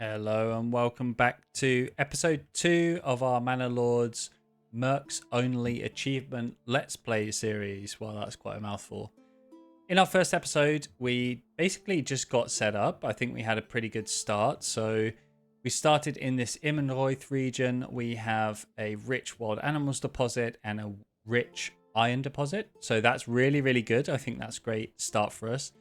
Hello and welcome back to episode 2 of our Manor Lords Mercs Only Achievement Let's Play series. Well, that's quite a mouthful. In our first episode, we basically just got set up. I think we had a pretty good start. So we started in this Immenroith region. We have a rich wild animals deposit and a rich iron deposit. So that's really, really good. I think that's a great start for us.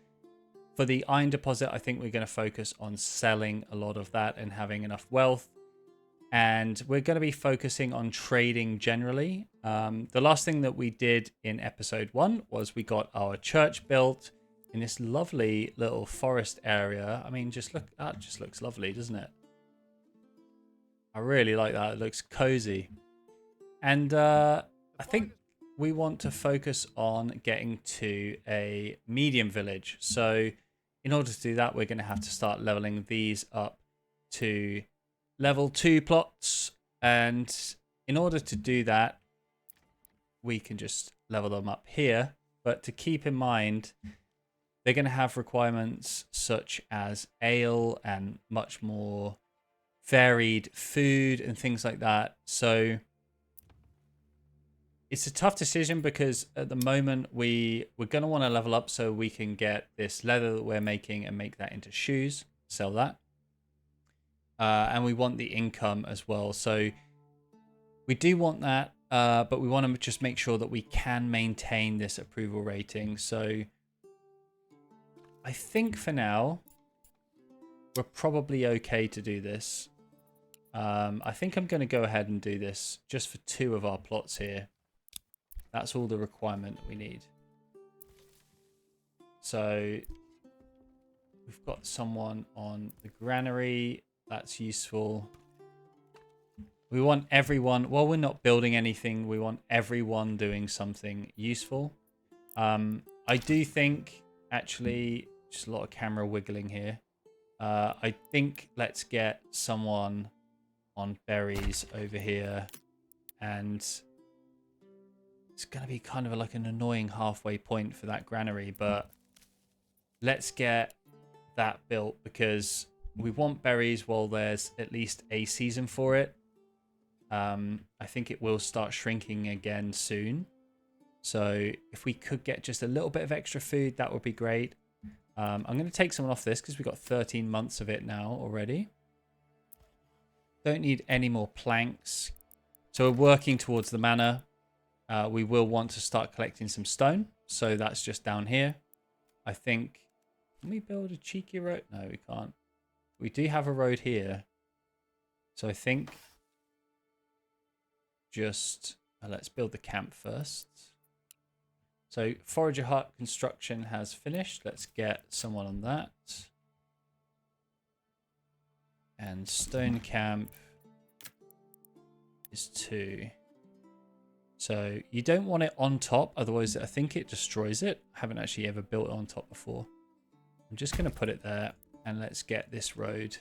For the iron deposit, I think we're going to focus on selling a lot of that and having enough wealth. And we're going to be focusing on trading generally. The last thing that we did in episode 1 was we got our church built in this lovely little forest area. I mean, just look, that just looks lovely, doesn't it? I really like that. It looks cozy. And I think we want to focus on getting to a medium village. So in order to do that, we're going to have to start leveling these up to level 2 plots. And in order to do that, we can just level them up here. But to keep in mind, they're going to have requirements such as ale and much more varied food and things like that. So it's a tough decision because at the moment we're going to want to level up so we can get this leather that we're making and make that into shoes, sell that. And we want the income as well. So we do want that, but we want to just make sure that we can maintain this approval rating. So I think for now, we're probably okay to do this. I think I'm going to go ahead and do this just for 2 of our plots here. That's all the requirement we need. So we've got someone on the granary. That's useful. We want everyone, while we're not building anything, we want everyone doing something useful. I do think, actually, just a lot of camera wiggling here. I think let's get someone on berries over here, and it's going to be kind of like an annoying halfway point for that granary, but let's get that built because we want berries while there's at least a season for it. I think it will start shrinking again soon. So if we could get just a little bit of extra food, that would be great. I'm going to take someone off this because we've got 13 months of it now already. Don't need any more planks. So we're working towards the manor. We will want to start collecting some stone. So that's just down here. I think, can we build a cheeky road? No, we can't. We do have a road here. So I think just, let's build the camp first. So forager hut construction has finished. Let's get someone on that. And stone camp is 2. So you don't want it on top, otherwise I think it destroys it. I haven't actually ever built it on top before. I'm just going to put it there, and let's get this road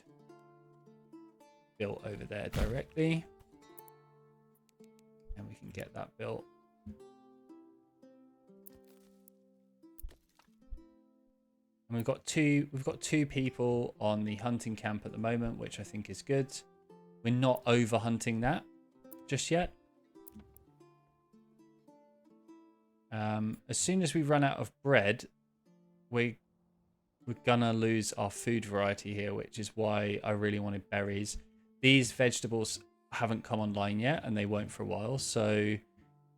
built over there directly. And we can get that built. And we've got two people on the hunting camp at the moment, which I think is good. We're not over hunting that just yet. As soon as we run out of bread, we're gonna lose our food variety here, which is why I really wanted berries. These vegetables haven't come online yet, and they won't for a while, so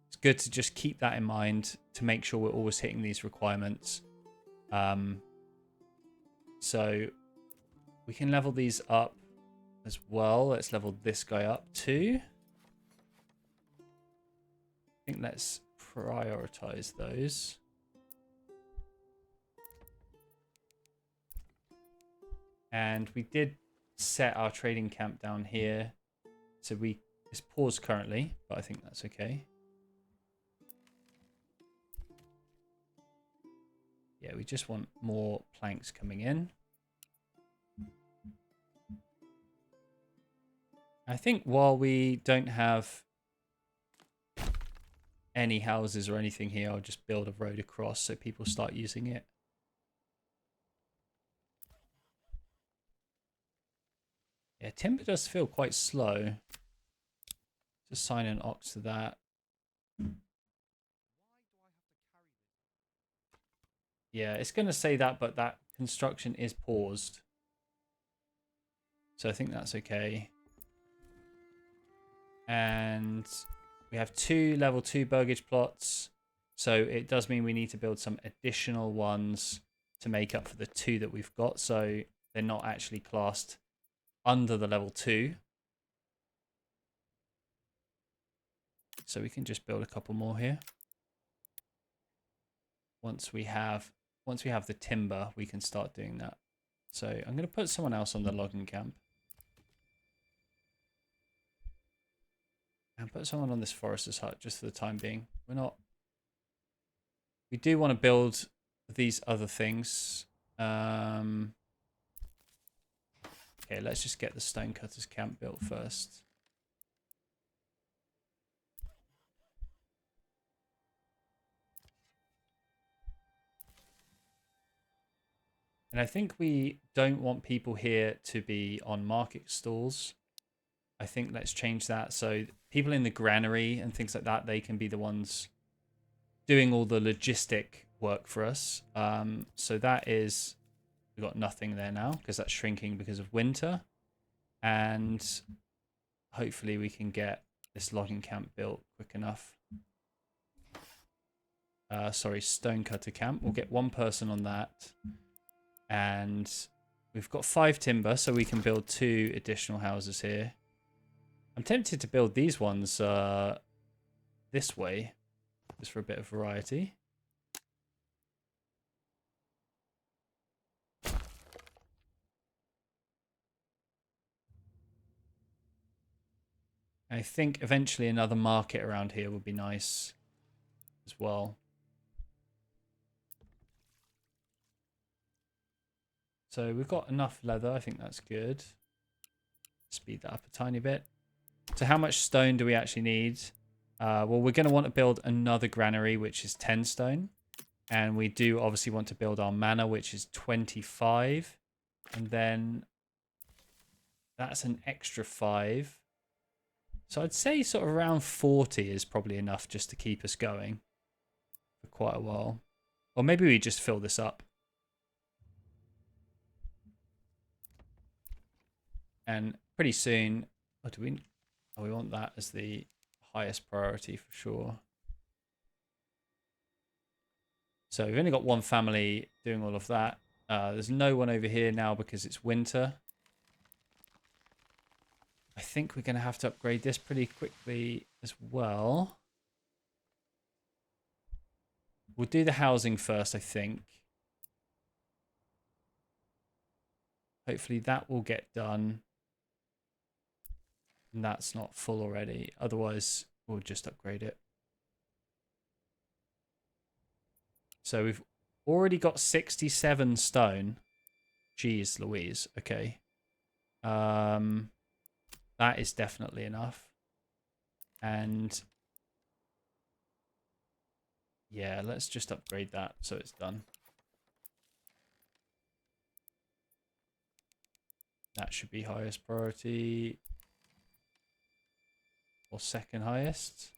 it's good to just keep that in mind to make sure we're always hitting these requirements. So we can level these up as well. Let's level this guy up too. I think let's prioritize those. And we did set our trading camp down here. So it's paused currently, but I think that's okay. Yeah, we just want more planks coming in. I think while we don't have any houses or anything here, I'll just build a road across so people start using it. Yeah, timber does feel quite slow. Just assign an ox to that. Yeah, it's going to say that, but that construction is paused. So I think that's okay. And we have 2 level 2 burgage plots. So it does mean we need to build some additional ones to make up for the 2 that we've got. So they're not actually classed under the level 2. So we can just build a couple more here. Once we have the timber, we can start doing that. So I'm going to put someone else on the logging camp. And put someone on this forester's hut just for the time being. We do want to build these other things. Okay, let's just get the stonecutter's camp built first. And I think we don't want people here to be on market stalls. I think let's change that. So people in the granary and things like that, they can be the ones doing all the logistic work for us. So that is, we've got nothing there now because that's shrinking because of winter. And hopefully we can get this logging camp built quick enough. Sorry, stonecutter camp. We'll get 1 person on that. And we've got 5 timber, so we can build 2 additional houses here. I'm tempted to build these ones this way, just for a bit of variety. I think eventually another market around here would be nice as well. So we've got enough leather. I think that's good. Speed that up a tiny bit. So how much stone do we actually need? Well, we're going to want to build another granary, which is 10 stone. And we do obviously want to build our manor, which is 25. And then that's an extra 5. So I'd say sort of around 40 is probably enough just to keep us going for quite a while. Or maybe we just fill this up. And pretty soon, we want that as the highest priority for sure. So we've only got 1 family doing all of that. There's no one over here now because it's winter. I think we're going to have to upgrade this pretty quickly as well. We'll do the housing first, I think. Hopefully that will get done. And that's not full already. Otherwise, we'll just upgrade it. So we've already got 67 stone. Jeez Louise. Okay. That is definitely enough. And yeah, let's just upgrade that so it's done. That should be highest priority. Or second highest.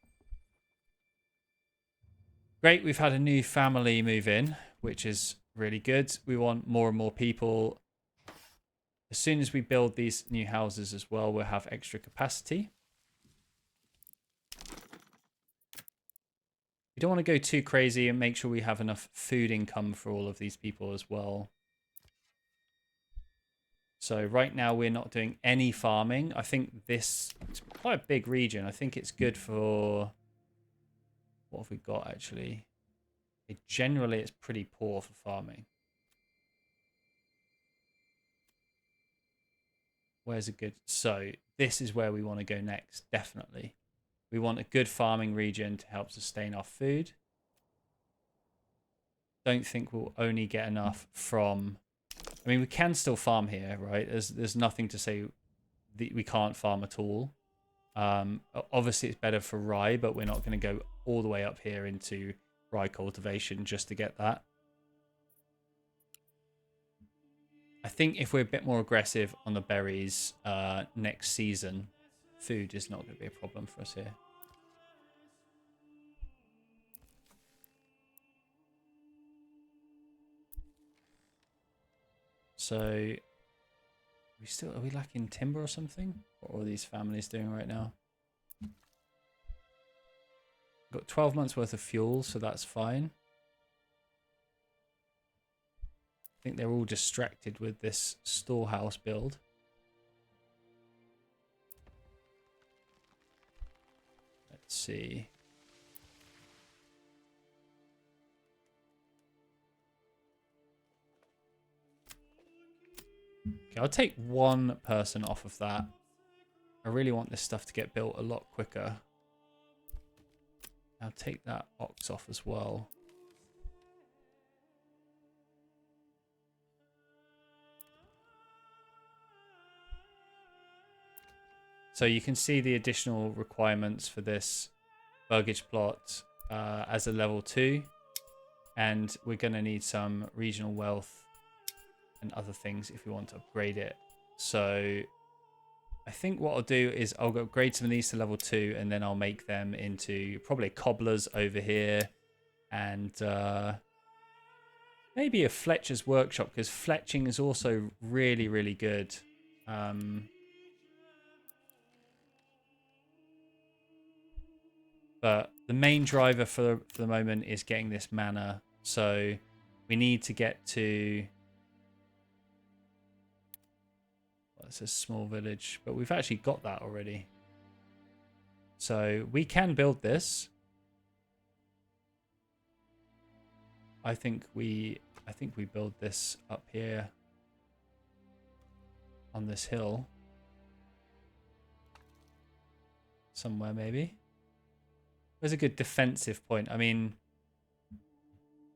Great, we've had a new family move in, which is really good. We want more and more people. As soon as we build these new houses as well, we'll have extra capacity. We don't want to go too crazy and make sure we have enough food income for all of these people as well. So right now we're not doing any farming. I think it's quite a big region. I think it's good for... What have we got actually? Generally, it's pretty poor for farming. Where's a good... So this is where we want to go next, definitely. We want a good farming region to help sustain our food. Don't think we'll only get enough from... I mean, we can still farm here, right? There's nothing to say that we can't farm at all. Obviously, it's better for rye, but we're not going to go all the way up here into rye cultivation just to get that. I think if we're a bit more aggressive on the berries next season, food is not going to be a problem for us here. So, are we lacking timber or something? What are all these families doing right now? Got 12 months worth of fuel, so that's fine. I think they're all distracted with this storehouse build. Let's see. Okay, I'll take one person off of that. I really want this stuff to get built a lot quicker. I'll take that ox off as well. So you can see the additional requirements for this burgage plot as a level 2. And we're going to need some regional wealth and other things if we want to upgrade it. So I think what I'll do is I'll upgrade some of these to level 2 and then I'll make them into probably cobblers over here. And maybe a Fletcher's workshop, because fletching is also really, really good. But the main driver for the moment is getting this manor. So we need to get to... Well, it's a small village, but we've actually got that already. So we can build this. I think we build this up here on this hill. Somewhere maybe. There's a good defensive point. I mean,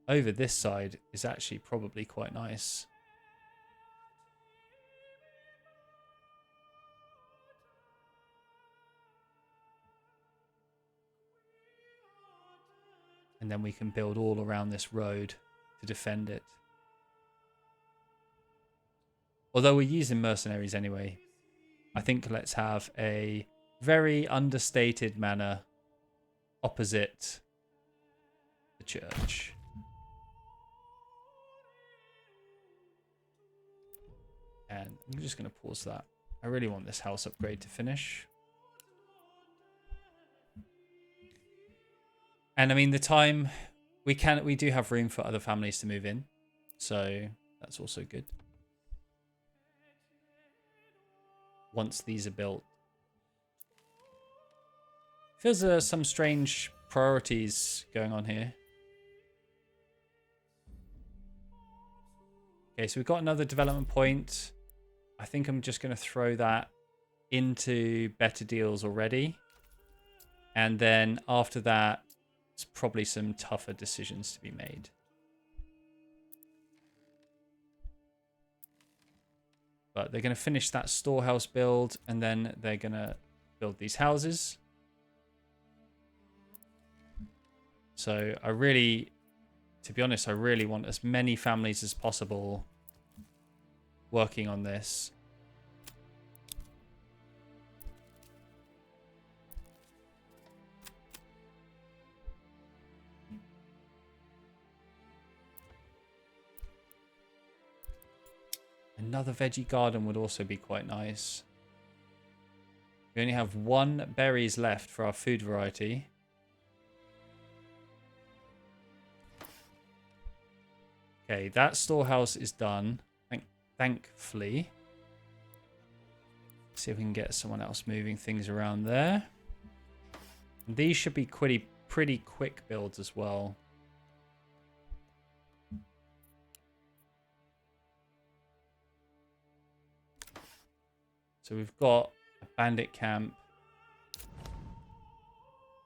over this side is actually probably quite nice. And then we can build all around this road to defend it. Although we're using mercenaries anyway, I think let's have a very understated manor opposite the church. And I'm just going to pause that. I really want this house upgrade to finish. And I mean, the time we do have room for other families to move in. So that's also good. Once these are built. Feels some strange priorities going on here. Okay, so we've got another development point. I think I'm just going to throw that into better deals already. And then after that, it's probably some tougher decisions to be made. But they're going to finish that storehouse build, and then they're going to build these houses. So I really, to be honest, I really want as many families as possible working on this. Another veggie garden would also be quite nice. We only have 1 berries left for our food variety. Okay, that storehouse is done. Thankfully. See if we can get someone else moving things around there. And these should be pretty quick builds as well. So we've got a bandit camp.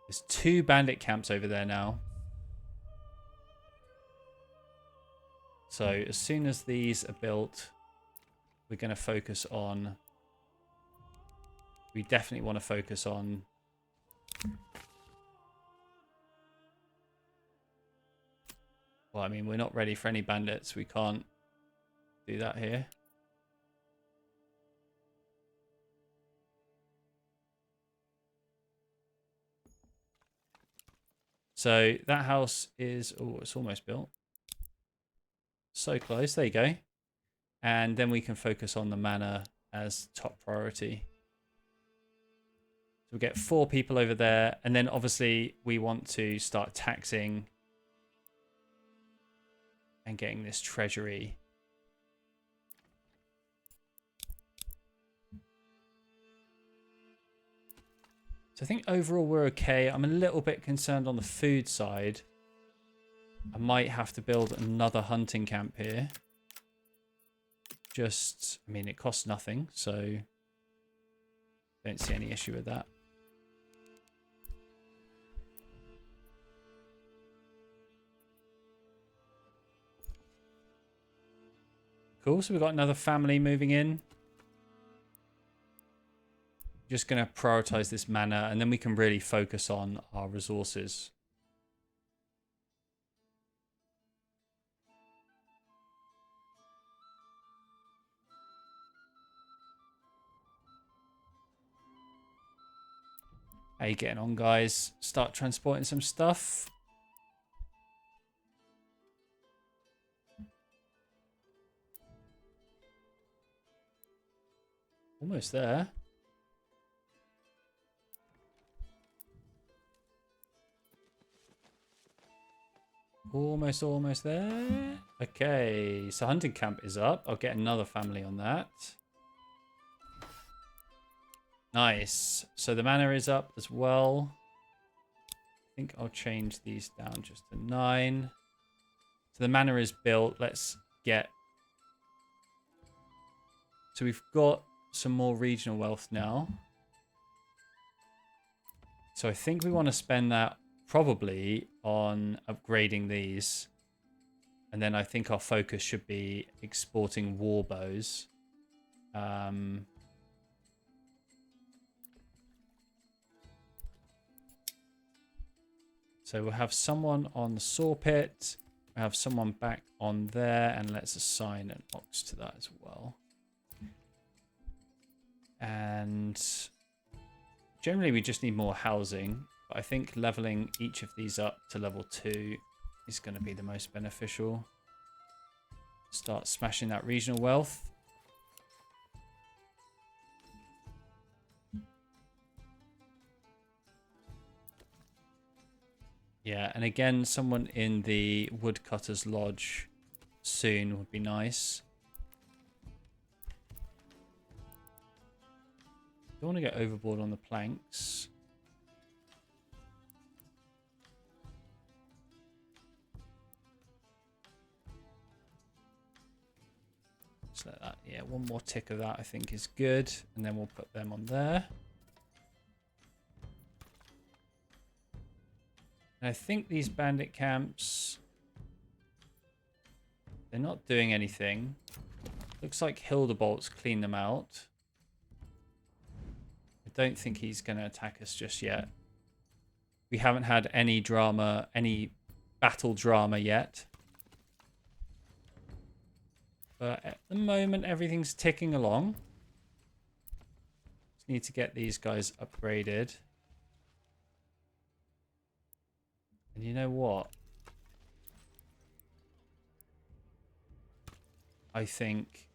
There's 2 bandit camps over there now. So as soon as these are built, we're going to focus on... We definitely want to focus on... Well, I mean, we're not ready for any bandits. We can't do that here. So that house is, oh, it's almost built. So close. There you go. And then we can focus on the manor as top priority. So we get 4 people over there. And then obviously we want to start taxing and getting this treasury. So I think overall we're okay. I'm a little bit concerned on the food side. I might have to build another hunting camp here. Just, I mean, it costs nothing, so don't see any issue with that. Cool, so we've got another family moving in. Just going to prioritize this manor, and then we can really focus on our resources. How you getting on, guys? Start transporting some stuff. Almost there. Almost there. Okay, so hunting camp is up. I'll get another family on that. Nice. So the manor is up as well. I think I'll change these down just to 9. So the manor is built. Let's get... So we've got some more regional wealth now. So I think we want to spend that probably on upgrading these. And then I think our focus should be exporting war bows. So we'll have someone on the saw pit. We'll have someone back on there. And let's assign an ox to that as well. And generally we just need more housing. But I think leveling each of these up to level 2 is going to be the most beneficial. Start smashing that regional wealth. Yeah, and again, someone in the woodcutter's lodge soon would be nice. Don't want to get overboard on the planks. Just let that, yeah, one more tick of that I think is good. And then we'll put them on there. And I think these bandit camps, they're not doing anything. Looks like Hildebolt's cleaned them out. I don't think he's going to attack us just yet. We haven't had any drama, any battle drama yet. But at the moment, everything's ticking along. Just need to get these guys upgraded. And you know what? I think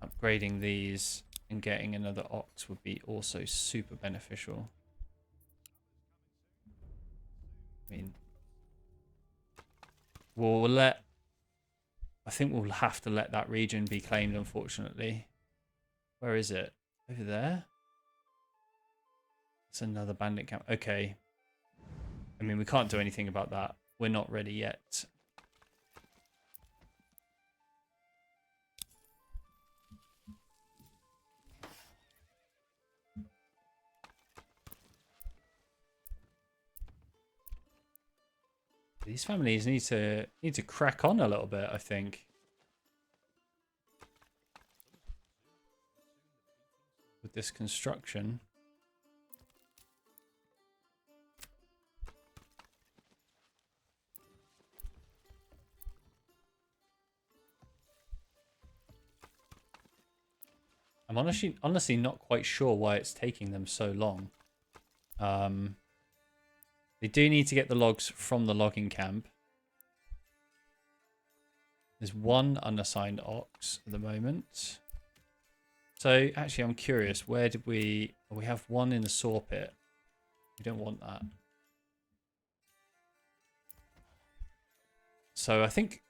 upgrading these and getting another ox would be also super beneficial. I mean, I think we'll have to let that region be claimed, unfortunately. Where is it? Over there? It's another bandit camp. Okay. I mean, we can't do anything about that. We're not ready yet. These families need to crack on a little bit, I think. With this construction. I'm honestly not quite sure why it's taking them so long. They do need to get the logs from the logging camp. There's one unassigned ox at the moment. So actually I'm curious, where did we... Oh, we have one in the saw pit. We don't want that. So I think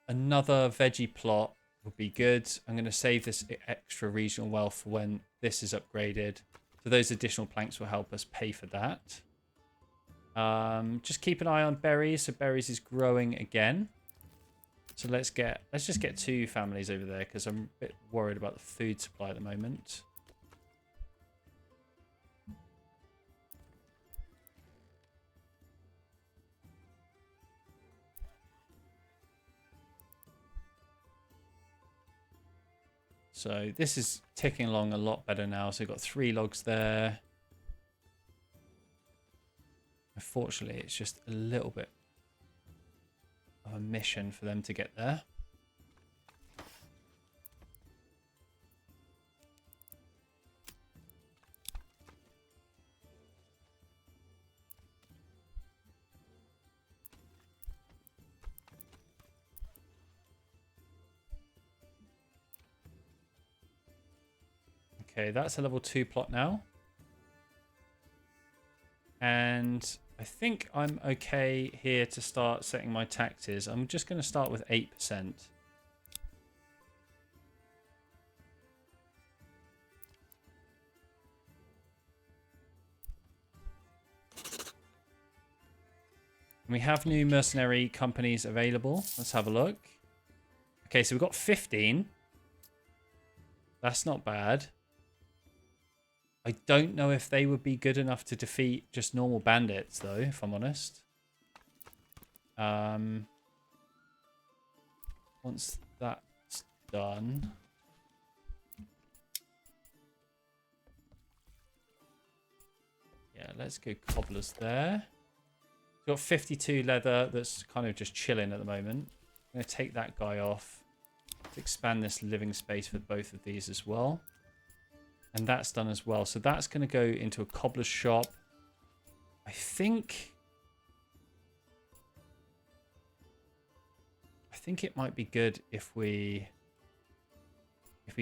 another veggie plot would be good. I'm going to save this extra regional wealth for when this is upgraded. So those additional planks will help us pay for that. Just keep an eye on berries. So berries is growing again. So let's just get 2 families over there because I'm a bit worried about the food supply at the moment. So this is ticking along a lot better now. So we've got 3 logs there. Unfortunately, it's just a little bit of a mission for them to get there. Okay, that's a level 2 plot now. And I think I'm okay here to start setting my taxes. I'm just going to start with 8%. We have new mercenary companies available. Let's have a look. Okay, so we've got 15. That's not bad. I don't know if they would be good enough to defeat just normal bandits, though, if I'm honest. Once that's done... Yeah, let's go cobblers there. We've got 52 leather that's kind of just chilling at the moment. I'm going to take that guy off to expand this living space for both of these as well. And that's done as well. So that's going to go into a cobbler's shop. I think it might be good if we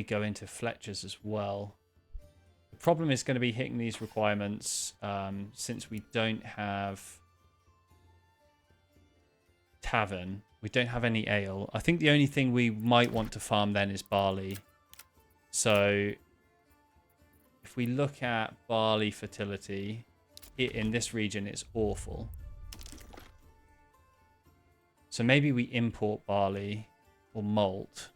go into Fletcher's as well. The problem is going to be hitting these requirements since we don't have tavern. We don't have any ale. I think the only thing we might want to farm then is barley. So if we look at barley fertility, in this region it's awful. So maybe we import barley or malt.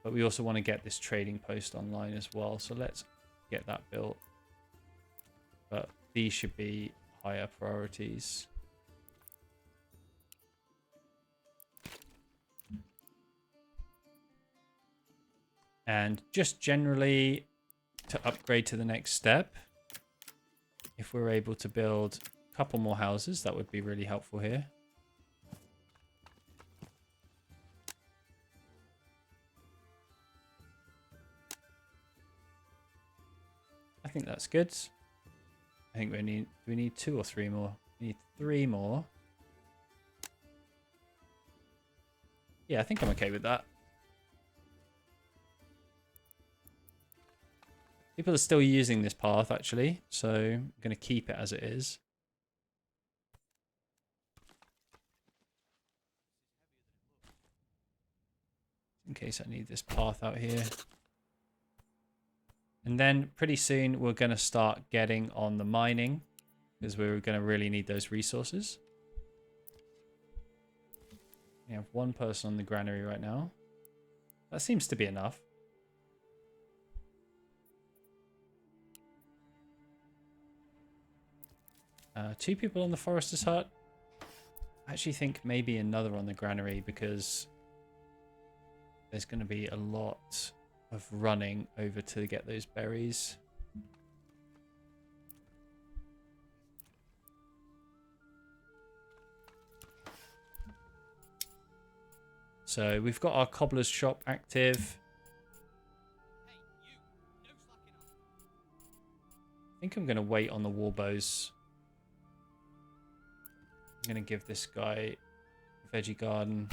But we also want to get this trading post online as well. So let's get that built. But these should be higher priorities. And just generally to upgrade to the next step, if we're able to build a couple more houses, that would be really helpful here. I think that's good. I think do we need 2 or 3 more? We need 3 more. Yeah, I think I'm okay with that. People are still using this path, actually, so I'm going to keep it as it is. In case I need this path out here. And then pretty soon we're going to start getting on the mining, because we're going to really need those resources. We have 1 person on the granary right now. That seems to be enough. 2 people on the forester's hut. I actually think maybe another on the granary, because there's going to be a lot of running over to get those berries. So we've got our cobbler's shop active. think I'm going to wait on the warbows. I'm going to give this guy a veggie garden.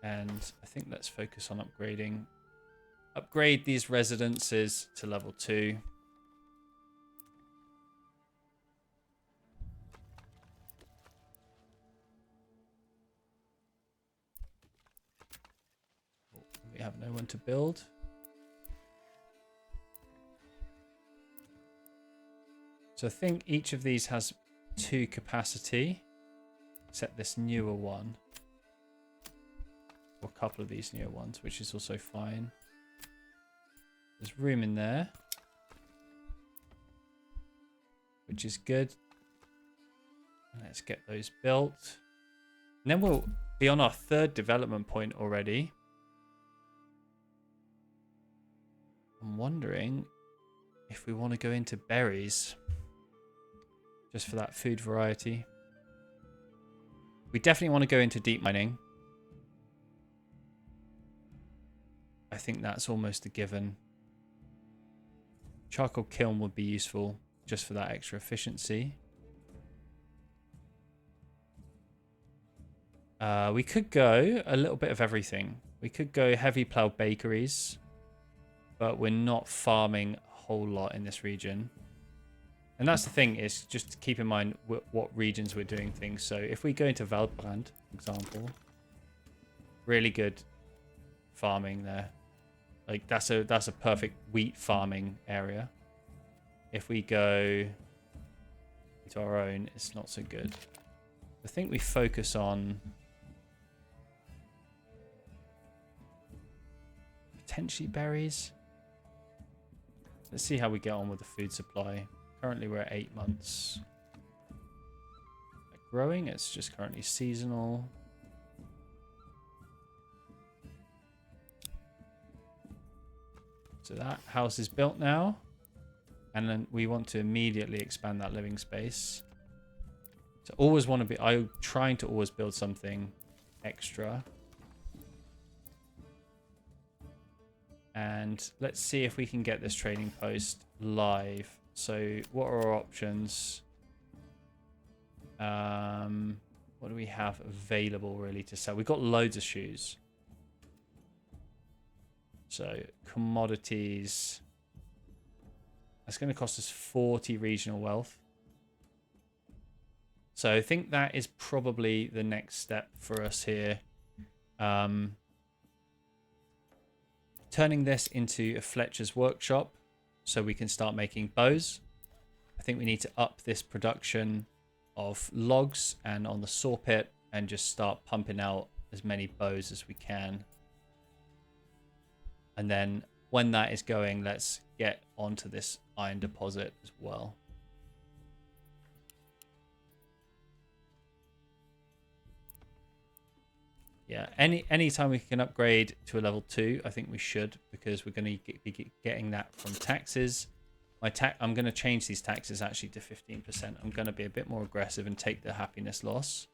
And I think let's focus on upgrading. Upgrade these residences to level 2. We have no one to build. So I think each of these has 2 capacity, except this newer one. Or a couple of these newer ones, which is also fine. There's room in there, which is good. Let's get those built. And then we'll be on our 3rd development point already. I'm wondering if we want to go into berries. Just for that food variety. We definitely want to go into deep mining. I think that's almost a given. Charcoal kiln would be useful just for that extra efficiency. We could go a little bit of everything. We could go heavy plough bakeries, but we're not farming a whole lot in this region. And that's the thing, is just to keep in mind what regions we're doing things. So if we go into Waldbrand, for example, really good farming there. Like that's a perfect wheat farming area. If we go into our own, it's not so good. I think we focus on potentially berries. Let's see how we get on with the food supply. Currently we're at 8 months. Growing, it's just currently seasonal. So that house is built now. And then we want to immediately expand that living space. So always want to be, I'm trying to always build something extra. And let's see if we can get this trading post live. So what are our options? What do we have available really to sell? We've got loads of shoes. So commodities. That's going to cost us 40 regional wealth. So I think that is probably the next step for us here. Turning this into a Fletcher's workshop so we can start making bows. I think we need to up this production of logs and on the saw pit and just start pumping out as many bows as we can. And then when that is going, let's get onto this iron deposit as well. Yeah, any time we can upgrade to a level 2, I think we should, because we're going to be getting that from taxes. I'm going to change these taxes actually to 15%. I'm going to be a bit more aggressive and take the happiness loss.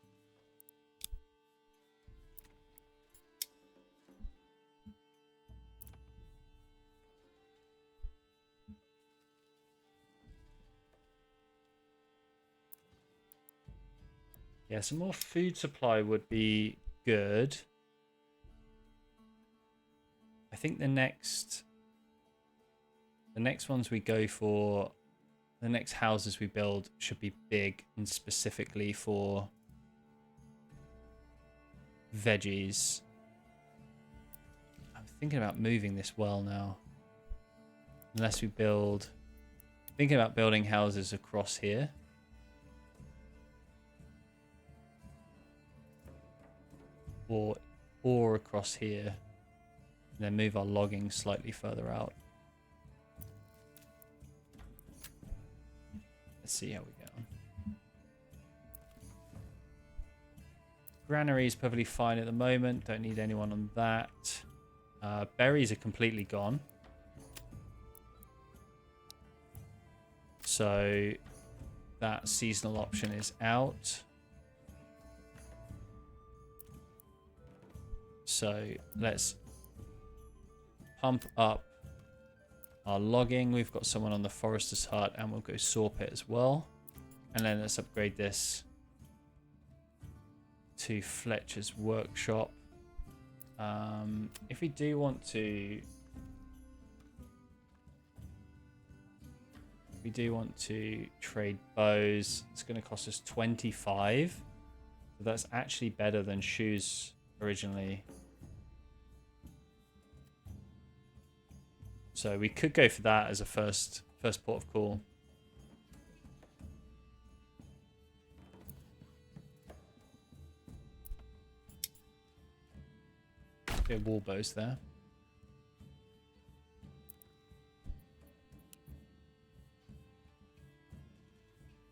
Yeah, some more food supply would be good. I think the next ones we go for, the next houses we build should be big and specifically for veggies. I'm thinking about moving this well now. Unless we build, thinking about building houses across here. Or across here. And then move our logging slightly further out. Let's see how we get on. Granary is perfectly fine at the moment. Don't need anyone on that. Berries are completely gone. So that seasonal option is out. So let's pump up our logging. We've got someone on the forester's hut, and we'll go saw pit as well. And then let's upgrade this to Fletcher's workshop. If we do want to, trade bows, it's going to cost us 25. So that's actually better than shoes originally. So we could go for that as a first port of call. Bit of wall bows there.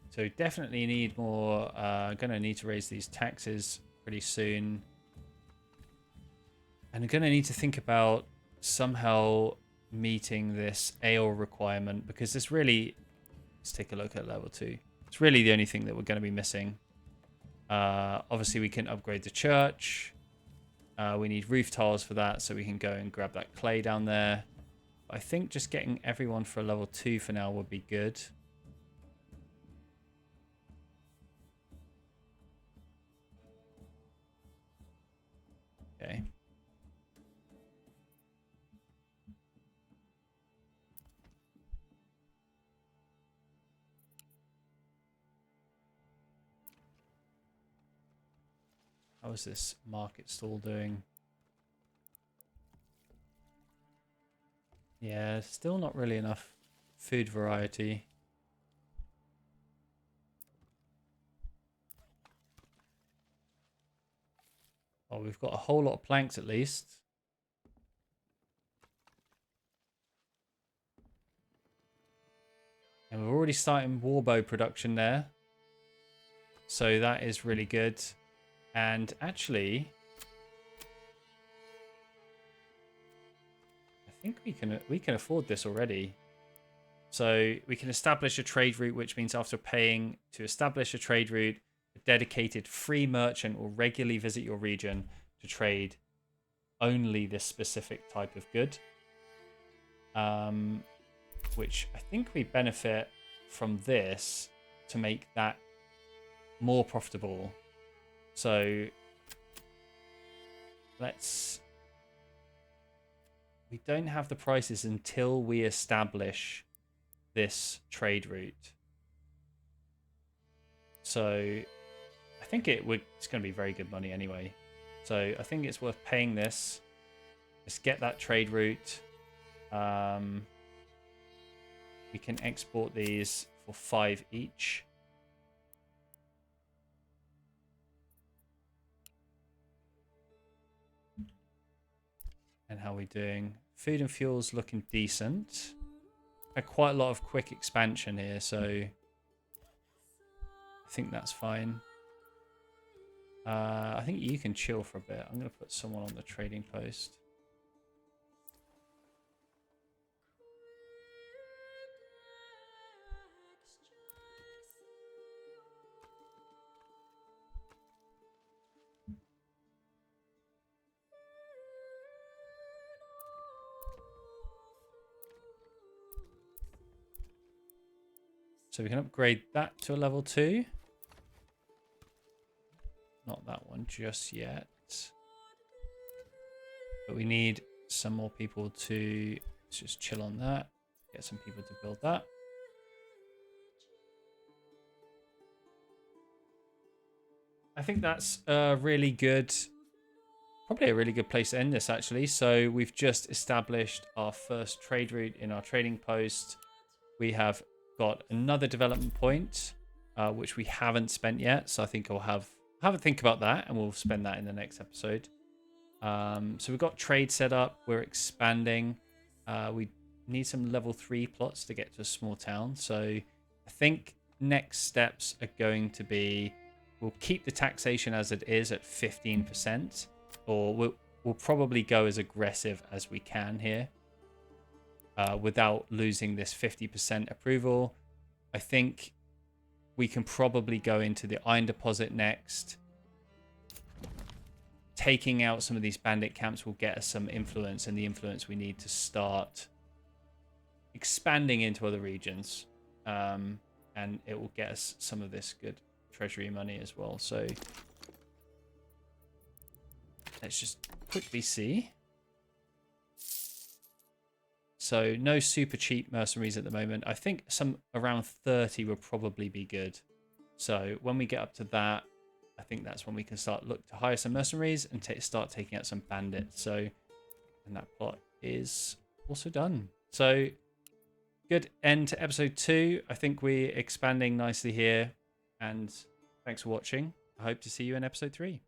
So definitely need more. Gonna need to raise these taxes pretty soon, and gonna need to think about somehow meeting this ale requirement, because this really, let's take a look at level 2. It's really the only thing that we're going to be missing. Obviously we can upgrade the church. We need roof tiles for that, so we can go and grab that clay down there. But I think just getting everyone for a level 2 for now would be good. Okay. How is this market stall doing? Yeah, still not really enough food variety. Oh, we've got a whole lot of planks at least. And we're already starting warbow production there. So that is really good. And actually, I think we can afford this already. So we can establish a trade route, which means after paying to establish a trade route, a dedicated free merchant will regularly visit your region to trade only this specific type of good. Which I think we benefit from this to make that more profitable. So we don't have the prices until we establish this trade route. So I think it's going to be very good money anyway. So I think it's worth paying this. Let's get that trade route. We can export these for 5 each. And how are we doing? Food and fuel's looking decent. Had quite a lot of quick expansion here, so I think that's fine. I think you can chill for a bit. I'm going to put someone on the trading post. So we can upgrade that to a level 2. Not that one just yet. But we need some more people to just chill on that. Get some people to build that. I think that's really good. Probably a really good place to end this, actually. So we've just established our first trade route in our trading post. We have got another development point, which we haven't spent yet. So I think I'll have a think about that, and we'll spend that in the next episode. So we've got trade set up. We're expanding. We need some level 3 plots to get to a small town. So I think next steps are going to be, we'll keep the taxation as it is at 15%, or we'll probably go as aggressive as we can here. Without losing this 50% approval. I think we can probably go into the iron deposit next. Taking out some of these bandit camps will get us some influence, and the influence we need to start expanding into other regions, and it will get us some of this good treasury money as well. So let's just quickly see. So no super cheap mercenaries at the moment. I think some around 30 will probably be good. So when we get up to that, I think that's when we can look to hire some mercenaries and start taking out some bandits. So, and that plot is also done. So good end to episode 2. I think we're expanding nicely here. And thanks for watching. I hope to see you in episode 3.